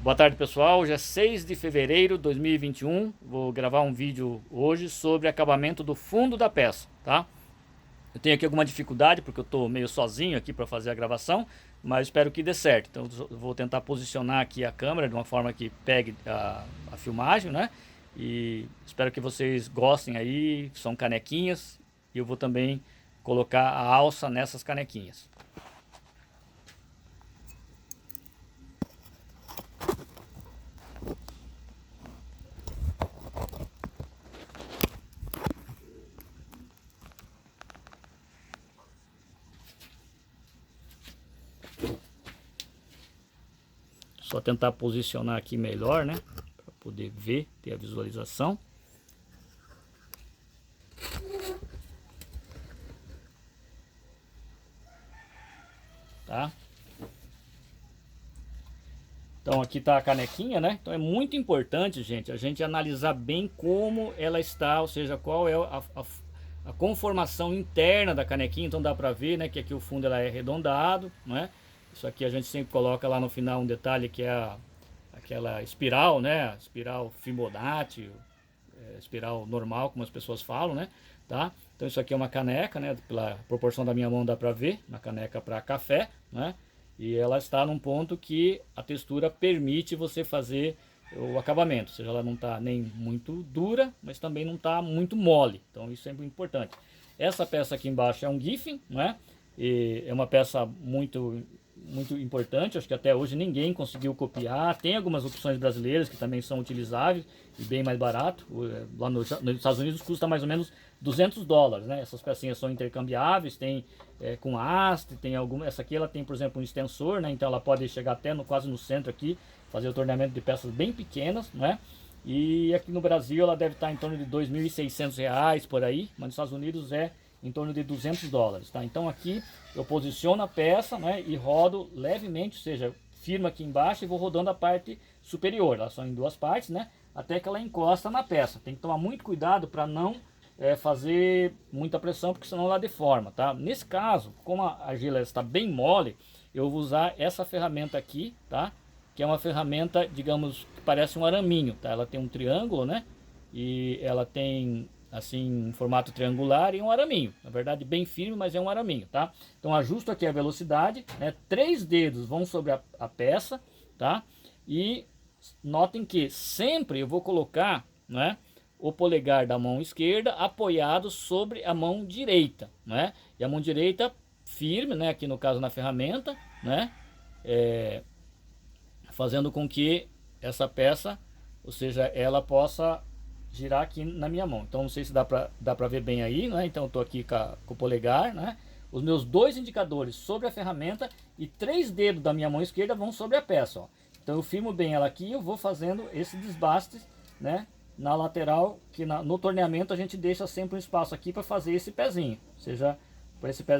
Boa tarde, pessoal. Hoje é 6 de fevereiro de 2021. Vou gravar um vídeo hoje sobre acabamento do fundo da peça, tá? Eu tenho aqui alguma dificuldade porque eu estou meio sozinho aqui para fazer a gravação, mas espero que dê certo. Então eu vou tentar posicionar aqui a câmera de uma forma que pegue a filmagem, né? E espero que vocês gostem aí. São canequinhas e eu vou também colocar a alça nessas canequinhas. Só tentar posicionar aqui melhor, né? Para poder ver, ter a visualização. Tá? Então aqui está a canequinha, né? Então é muito importante, gente, a gente analisar bem como ela está, ou seja, qual é a conformação interna da canequinha. Então dá para ver, né, que aqui o fundo ela é arredondado, né? Isso aqui a gente sempre coloca lá no final um detalhe que é aquela espiral, né? A espiral Fibonacci, espiral normal, como as pessoas falam, né? Tá? Então isso aqui é uma caneca, né? Pela proporção da minha mão dá para ver, uma caneca para café, né? E ela está num ponto que a textura permite você fazer o acabamento, ou seja, ela não está nem muito dura, mas também não está muito mole. Então isso é muito importante. Essa peça aqui embaixo é um Giffen, né? E é uma peça muito importante, acho que até hoje ninguém conseguiu copiar. Tem algumas opções brasileiras que também são utilizáveis e bem mais barato. Lá nos Estados Unidos custa mais ou menos $200, né? Essas pecinhas são intercambiáveis, tem com haste, tem alguma. Essa aqui ela tem, por exemplo, um extensor, né? Então ela pode chegar até quase no centro aqui, fazer o torneamento de peças bem pequenas, né? E aqui no Brasil ela deve estar em torno de R$ 2.600 por aí, mas nos Estados Unidos é em torno de $200, tá? Então aqui eu posiciono a peça, né, e rodo levemente, ou seja, firmo aqui embaixo e vou rodando a parte superior. Elas são em duas partes, né, até que ela encosta na peça. Tem que tomar muito cuidado para não fazer muita pressão, porque senão ela deforma, tá? Nesse caso, como a argila está bem mole, eu vou usar essa ferramenta aqui, tá? Que é uma ferramenta, digamos, que parece um araminho, tá? Ela tem um triângulo, né? E ela tem assim, um formato triangular e um araminho. Na verdade, bem firme, mas é um araminho, tá? Então, ajusto aqui a velocidade, né? 3 dedos vão sobre a peça, tá? E notem que sempre eu vou colocar, né, o polegar da mão esquerda apoiado sobre a mão direita, né? E a mão direita firme, né? Aqui no caso na ferramenta, né? Fazendo com que essa peça, ou seja, ela possa girar aqui na minha mão. Então não sei se dá pra ver bem aí, né? Então eu tô aqui com o polegar, né? Os meus dois indicadores sobre a ferramenta e 3 dedos da minha mão esquerda vão sobre a peça, ó. Então eu firmo bem ela aqui e eu vou fazendo esse desbaste, né? Na lateral, que no torneamento a gente deixa sempre um espaço aqui para fazer esse pezinho. Ou seja,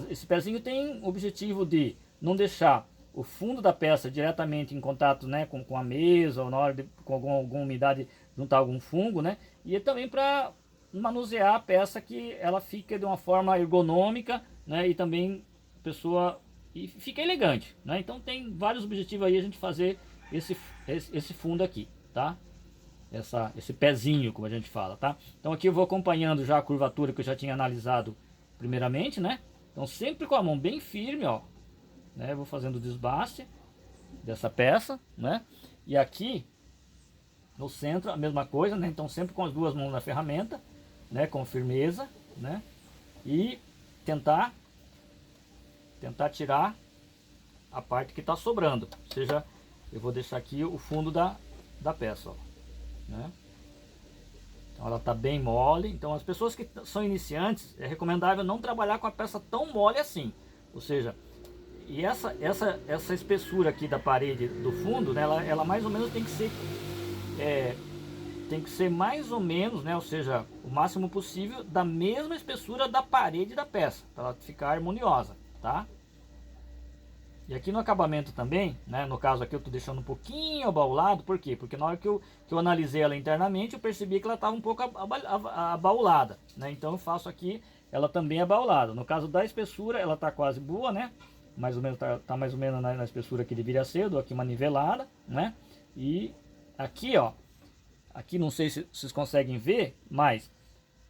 esse pezinho tem o objetivo de não deixar o fundo da peça diretamente em contato, né, com a mesa ou na hora com alguma umidade juntar algum fungo, né? E também para manusear a peça que ela fica de uma forma ergonômica, né? E também a pessoa e fica elegante, né? Então tem vários objetivos aí a gente fazer esse fundo aqui, tá? Esse pezinho, como a gente fala, tá? Então aqui eu vou acompanhando já a curvatura que eu já tinha analisado primeiramente, né? Então sempre com a mão bem firme, ó, né? Vou fazendo o desbaste dessa peça, né? E aqui no centro a mesma coisa, né? Então sempre com as duas mãos na ferramenta, né? Com firmeza, né? E tentar tirar a parte que está sobrando. Ou seja, eu vou deixar aqui o fundo da peça, ó, né? Então ela está bem mole. Então as pessoas que são iniciantes, é recomendável não trabalhar com a peça tão mole assim. Ou seja, e essa espessura aqui da parede do fundo, né, ela mais ou menos tem que ser mais ou menos, né, ou seja, o máximo possível da mesma espessura da parede da peça, para ela ficar harmoniosa, tá? E aqui no acabamento também, né, no caso aqui eu estou deixando um pouquinho abaulado, por quê? Porque na hora que eu analisei ela internamente, eu percebi que ela estava um pouco abaulada, né? Então eu faço aqui ela também abaulada. No caso da espessura, ela está quase boa, né? mais ou menos tá mais ou menos na espessura que deveria ser. Eu dou aqui uma nivelada, né? E aqui, ó, aqui não sei se vocês conseguem ver, mas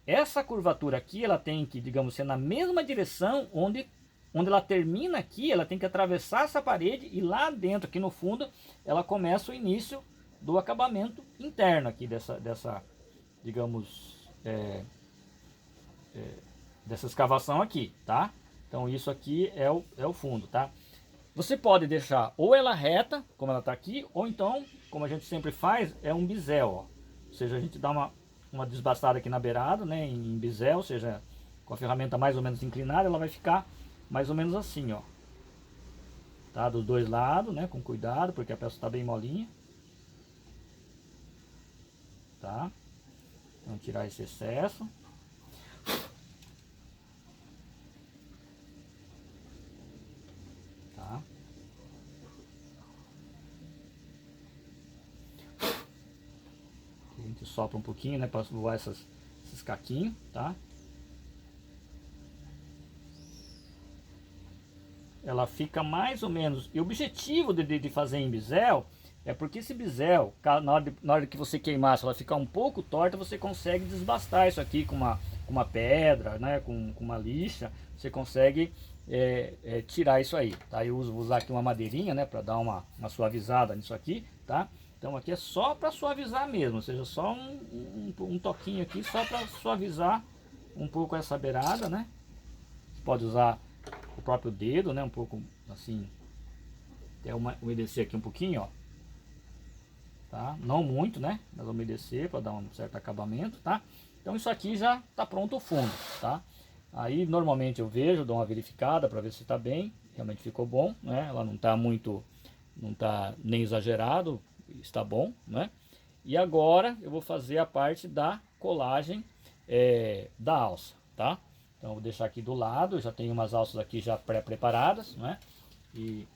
essa curvatura aqui, ela tem que, digamos, ser na mesma direção onde ela termina aqui, ela tem que atravessar essa parede e lá dentro, aqui no fundo, ela começa o início do acabamento interno aqui dessa digamos, dessa escavação aqui, tá? Então isso aqui é o fundo, tá? Você pode deixar ou ela reta, como ela está aqui, ou então, como a gente sempre faz, é um bisel, ó. Ou seja, a gente dá uma desbastada aqui na beirada, né, em bisel, ou seja, com a ferramenta mais ou menos inclinada, ela vai ficar mais ou menos assim, ó. Tá? Dos dois lados, né, com cuidado, porque a peça está bem molinha. Tá? Então tirar esse excesso. Tá? A gente sopra um pouquinho, né, para voar esses caquinhos, tá? Ela fica mais ou menos. E o objetivo de fazer em bisel é porque esse bisel, na hora que você queimar, se ela ficar um pouco torta, você consegue desbastar isso aqui com uma pedra, né, com uma lixa, você consegue tirar isso aí, tá? Eu vou usar aqui uma madeirinha, né, para dar uma suavizada nisso aqui, tá? Então aqui é só para suavizar mesmo, ou seja, só um toquinho aqui, só para suavizar um pouco essa beirada, né? Você pode usar o próprio dedo, né, um pouco assim, até umedecer aqui um pouquinho, ó. Tá? Não muito, né? Mas umedecer para dar um certo acabamento, tá? Então isso aqui já tá pronto o fundo, tá? Aí normalmente eu vejo, dou uma verificada para ver se está bem, realmente ficou bom, né? Ela não tá muito, não tá nem exagerado, está bom, né? E agora eu vou fazer a parte da colagem da alça, tá? Então eu vou deixar aqui do lado, já tenho umas alças aqui já pré-preparadas, né? E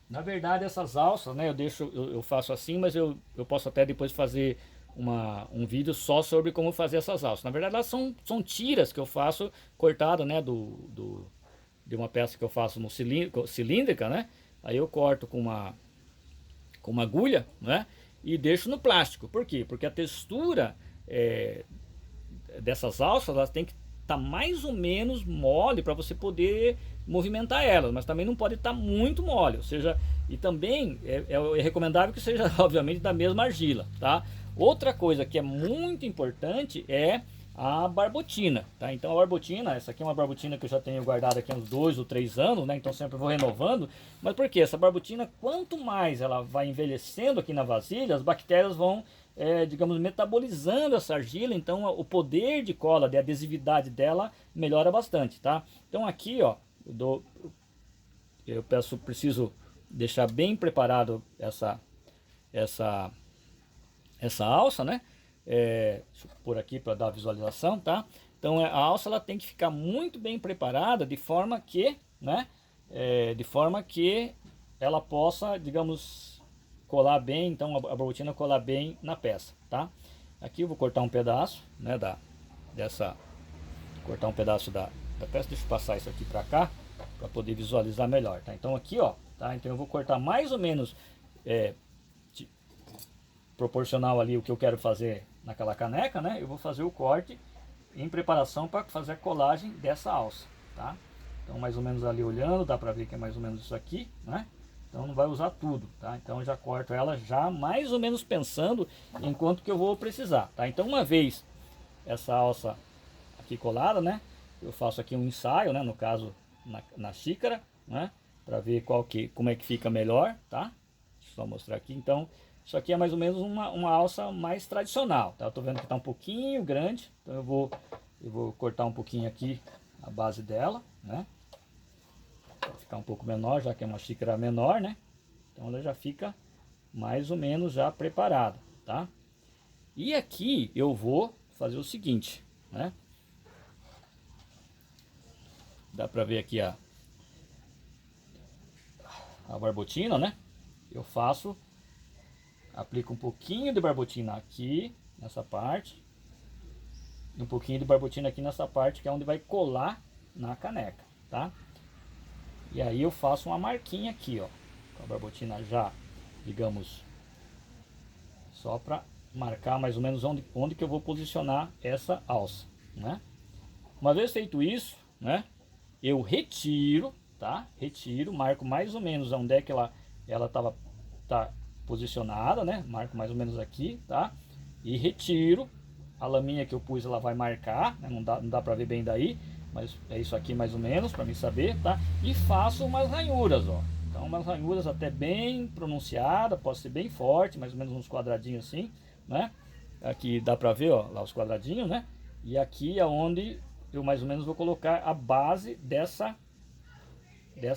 na verdade essas alças, né, eu faço assim, mas eu posso até depois fazer um vídeo só sobre como fazer essas alças. Na verdade elas são tiras que eu faço cortada, né, de uma peça que eu faço no cilíndrica, né? Aí eu corto com uma agulha, né? E deixo no plástico. Por quê? Porque a textura dessas alças, elas tem que estar mais ou menos mole para você poder movimentar elas, mas também não pode estar muito mole, ou seja, e também é recomendável que seja obviamente da mesma argila, tá? Outra coisa que é muito importante é a barbotina, tá? Então a barbotina, essa aqui é uma barbotina que eu já tenho guardada aqui há uns 2 ou 3 anos, né? Então sempre vou renovando, mas por quê? Essa barbotina, quanto mais ela vai envelhecendo aqui na vasilha, as bactérias vão digamos, metabolizando essa argila, então o poder de cola, de adesividade dela melhora bastante, tá? Então aqui, ó, preciso deixar bem preparado essa alça, né? Deixa eu pôr aqui para dar visualização, tá? Então a alça ela tem que ficar muito bem preparada de forma que, né? De forma que ela possa, digamos, colar bem, então a borbotina colar bem na peça, tá? Aqui eu vou cortar um pedaço, né, cortar um pedaço da peça. Deixa eu passar isso aqui para cá para poder visualizar melhor, tá? Então aqui, ó, tá? Então eu vou cortar mais ou menos proporcional ali o que eu quero fazer naquela caneca, né? Eu vou fazer o corte em preparação para fazer a colagem dessa alça, tá? Então mais ou menos ali olhando, dá para ver que é mais ou menos isso aqui, né? Então não vai usar tudo, tá? Então eu já corto ela já mais ou menos pensando em quanto que eu vou precisar, tá? Então uma vez essa alça aqui colada, né? Eu faço aqui um ensaio, né? No caso na xícara, né? Para ver como é que fica melhor, tá? Deixa eu só mostrar aqui. Então isso aqui é mais ou menos uma alça mais tradicional, tá? Eu tô vendo que tá um pouquinho grande, então eu vou cortar um pouquinho aqui a base dela, né? Vai ficar um pouco menor, já que é uma xícara menor, né? Então ela já fica mais ou menos já preparada, tá? E aqui eu vou fazer o seguinte, né? Dá pra ver aqui a barbotina, né? Eu aplico um pouquinho de barbotina aqui, nessa parte. E um pouquinho de barbotina aqui nessa parte, que é onde vai colar na caneca, tá? E aí eu faço uma marquinha aqui, ó, com a barbotina já, digamos, só para marcar mais ou menos onde que eu vou posicionar essa alça, né? Uma vez feito isso, né, eu retiro, tá? Retiro, marco mais ou menos onde é que ela tá posicionada, né? Marco mais ou menos aqui, tá? E retiro a laminha que eu pus, ela vai marcar, né? Não dá para ver bem daí, mas é isso aqui mais ou menos para mim saber, tá? E faço umas ranhuras, ó. Então umas ranhuras até bem pronunciada, pode ser bem forte, mais ou menos uns quadradinhos assim, né? Aqui dá para ver, ó, lá os quadradinhos, né? E aqui é onde eu mais ou menos vou colocar a base dessa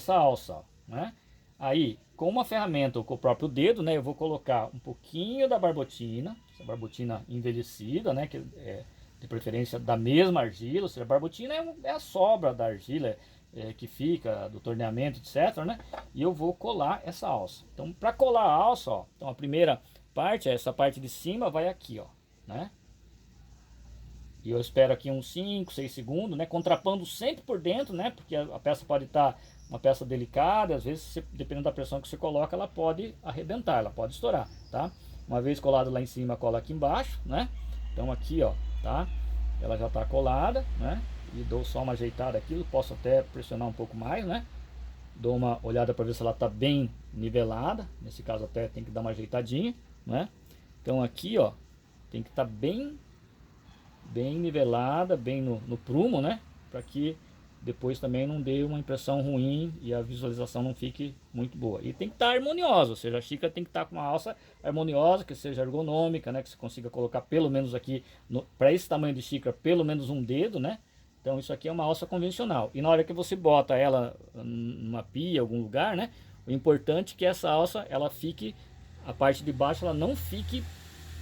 alça, ó, né? Aí, com uma ferramenta ou com o próprio dedo, né, eu vou colocar um pouquinho da barbotina, essa barbotina envelhecida, né, que é de preferência da mesma argila, ou seja, a barbotina é a sobra da argila que fica do torneamento, etc, né? E eu vou colar essa alça. Então, para colar a alça, ó, então a primeira parte, essa parte de cima vai aqui, ó, né? E eu espero aqui uns 5, 6 segundos, né? Contrapando sempre por dentro, né? Porque a peça pode estar uma peça delicada, às vezes, dependendo da pressão que você coloca, ela pode arrebentar, ela pode estourar, tá? Uma vez colado lá em cima, cola aqui embaixo, né? Então aqui, ó, tá? Ela já está colada, né? E dou só uma ajeitada aqui, posso até pressionar um pouco mais, né? Dou uma olhada para ver se ela está bem nivelada, nesse caso até tem que dar uma ajeitadinha, né? Então aqui, ó, tem que estar bem nivelada, bem no prumo, né? Para que depois também não dê uma impressão ruim e a visualização não fique muito boa. E tem que estar harmoniosa, ou seja, a xícara tem que estar com uma alça harmoniosa, que seja ergonômica, né? Que você consiga colocar pelo menos aqui, para esse tamanho de xícara, pelo menos um dedo, né? Então isso aqui é uma alça convencional. E na hora que você bota ela numa pia, algum lugar, né? O importante é que essa alça, ela fique, a parte de baixo, ela não fique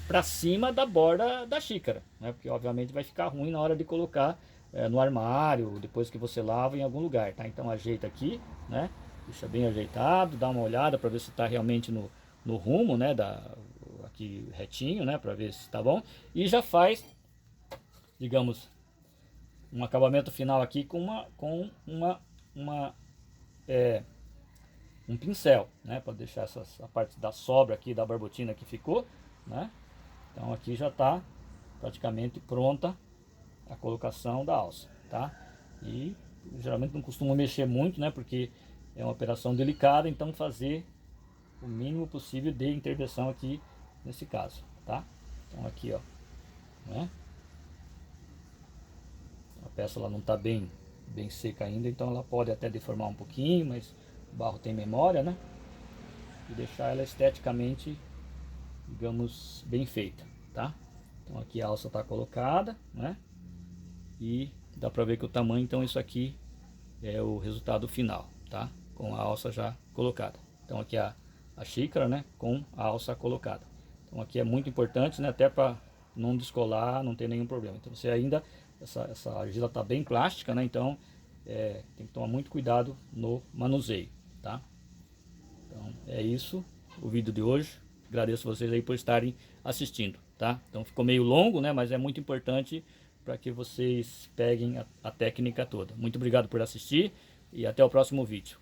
para cima da borda da xícara, né? Porque obviamente vai ficar ruim na hora de colocar no armário, depois que você lava em algum lugar, tá? Então ajeita aqui, né? Deixa bem ajeitado, dá uma olhada para ver se está realmente no rumo, né? Aqui retinho, né? Para ver se está bom. E já faz, digamos, um acabamento final aqui com um pincel, né? Para deixar a parte da sobra aqui da barbotina que ficou, né? Então aqui já está praticamente pronta a colocação da alça, tá? E geralmente não costumo mexer muito, né? Porque é uma operação delicada, então fazer o mínimo possível de intervenção aqui nesse caso, tá? Então aqui, ó, né? A peça ela não está bem seca ainda, então ela pode até deformar um pouquinho, mas o barro tem memória, né? E deixar ela esteticamente, digamos, bem feita, tá? Então aqui a alça está colocada, né? E dá para ver que o tamanho, então isso aqui é o resultado final, tá? Com a alça já colocada. Então aqui a xícara, né? Com a alça colocada. Então aqui é muito importante, né? Até para não descolar, não ter nenhum problema. Então você ainda, essa argila está bem plástica, né? Então tem que tomar muito cuidado no manuseio, tá? Então é isso, o vídeo de hoje. Agradeço vocês aí por estarem assistindo, tá? Então ficou meio longo, né? Mas é muito importante para que vocês peguem a técnica toda. Muito obrigado por assistir e até o próximo vídeo.